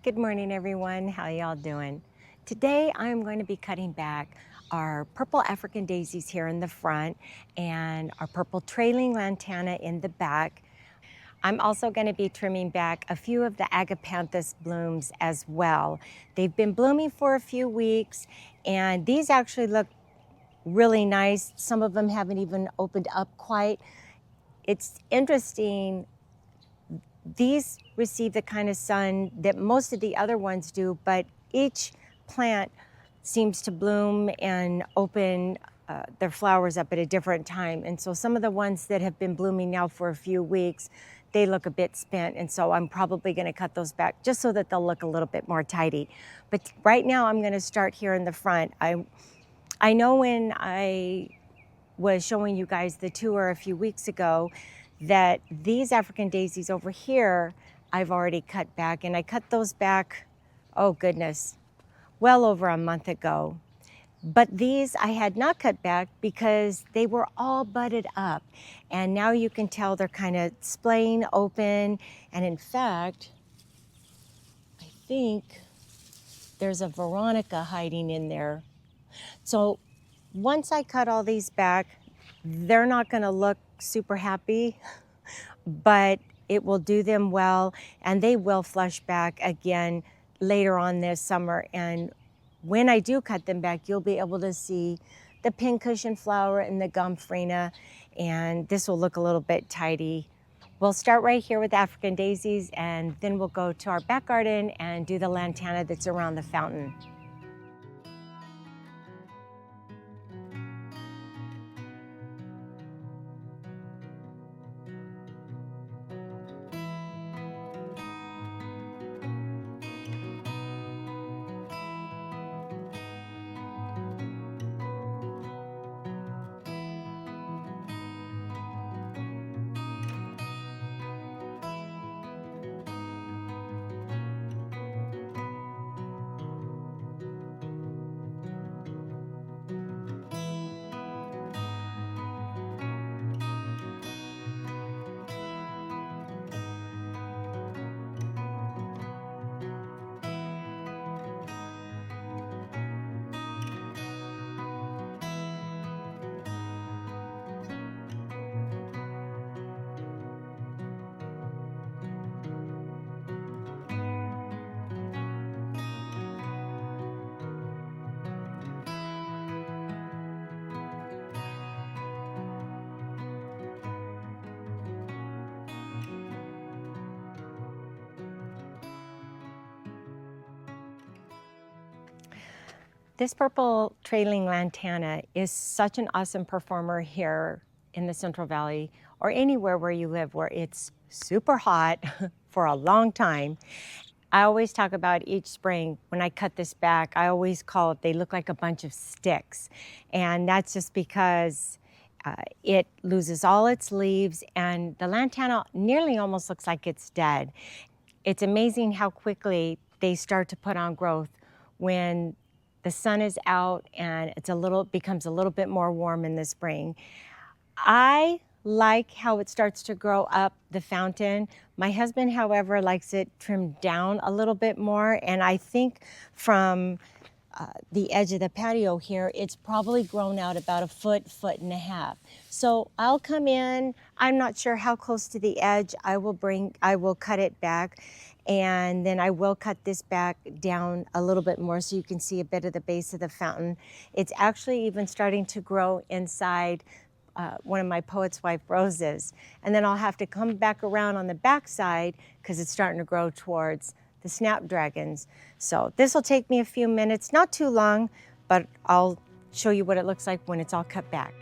Good morning, everyone. How y'all doing? Today, I'm going to be cutting back our purple African daisies here in the front and our purple trailing lantana in the back. I'm also going to be trimming back a few of the agapanthus blooms as well. They've been blooming for a few weeks, and these actually look really nice. Some of them haven't even opened up quite. It's interesting. These receive the kind of sun that most of the other ones do, but each plant seems to bloom and open their flowers up at a different time. And so some of the ones that have been blooming now for a few weeks, they look a bit spent. And so I'm probably going to cut those back just so that they'll look a little bit more tidy. But right now I'm going to start here in the front. I know when I was showing you guys the tour a few weeks ago that these African daisies over here, I've already cut back, and I cut those back, oh goodness, well over a month ago. But these I had not cut back because they were all budded up. And now you can tell they're kind of splaying open. And in fact, I think there's a Veronica hiding in there. So once I cut all these back, they're not gonna look super happy, but it will do them well, and they will flush back again later on this summer. And when I do cut them back, you'll be able to see the pincushion flower and the gomphrena, and this will look a little bit tidy. We'll start right here with African daisies, and then we'll go to our back garden and do the lantana that's around the fountain. This purple trailing lantana is such an awesome performer here in the Central Valley or anywhere where you live where it's super hot for a long time. I always talk about each spring when I cut this back, I always call it, they look like a bunch of sticks. And that's just because it loses all its leaves, and the lantana nearly almost looks like it's dead. It's amazing how quickly they start to put on growth when the sun is out and becomes a little bit more warm in the spring. I like how it starts to grow up the fountain. My husband, however, likes it trimmed down a little bit more, and I think from the edge of the patio here, it's probably grown out about a foot, foot and a half. So I'll come in, I'm not sure how close to the edge, I will cut it back, and then I will cut this back down a little bit more so you can see a bit of the base of the fountain. It's actually even starting to grow inside one of my Poet's Wife roses. And then I'll have to come back around on the back side because it's starting to grow towards the snapdragons. So this will take me a few minutes, not too long, but I'll show you what it looks like when it's all cut back.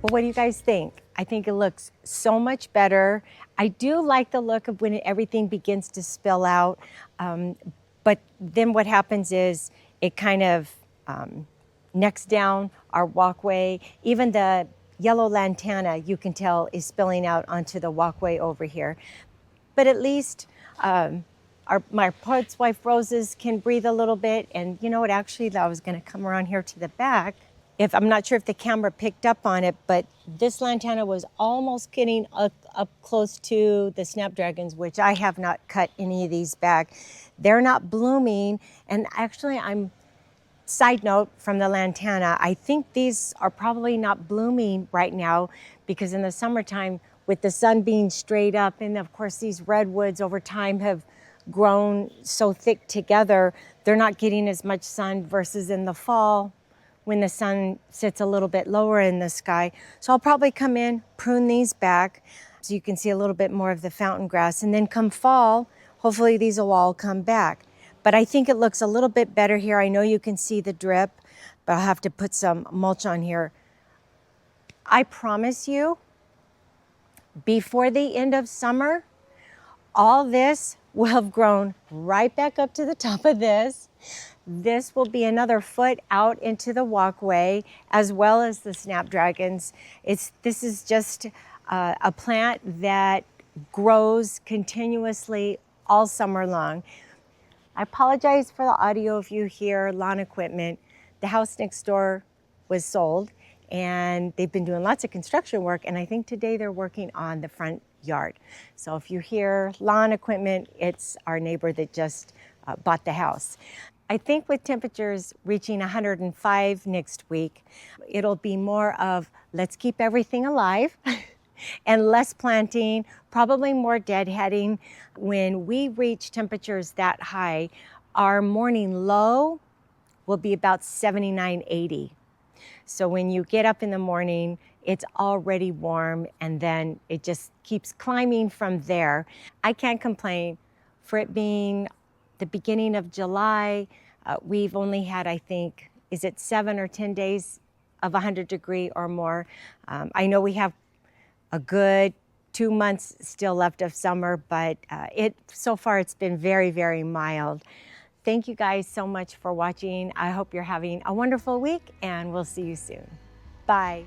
But what do you guys think? I think it looks so much better. I do like the look of when everything begins to spill out, but then what happens is it kind of necks down our walkway. Even the yellow lantana, you can tell, is spilling out onto the walkway over here. But at least my poet's wife roses can breathe a little bit. And you know what, actually, I was gonna come around here to the back. I'm not sure if the camera picked up on it, but this lantana was almost getting up close to the snapdragons, which I have not cut any of these back. They're not blooming. And actually, side note from the lantana, I think these are probably not blooming right now because in the summertime, with the sun being straight up, and of course these redwoods over time have grown so thick together, they're not getting as much sun versus in the fall when the sun sits a little bit lower in the sky. So I'll probably come in, prune these back so you can see a little bit more of the fountain grass, and then come fall, hopefully these will all come back. But I think it looks a little bit better here. I know you can see the drip, but I'll have to put some mulch on here. I promise you, before the end of summer, all this will have grown right back up to the top of this. This will be another foot out into the walkway, as well as the snapdragons. This is just a plant that grows continuously all summer long. I apologize for the audio if you hear lawn equipment. The house next door was sold, and they've been doing lots of construction work, and I think today they're working on the front yard. So if you hear lawn equipment, it's our neighbor that just bought the house. I think with temperatures reaching 105 next week, it'll be more of let's keep everything alive and less planting, probably more deadheading. When we reach temperatures that high, our morning low will be about 79, 80. So when you get up in the morning, it's already warm, and then it just keeps climbing from there. I can't complain. For it being the beginning of July, we've only had, I think, is it 7 or 10 days of 100-degree or more. I know we have a good 2 months still left of summer, but so far it's been very, very mild. Thank you guys so much for watching. I hope you're having a wonderful week, and we'll see you soon. Bye.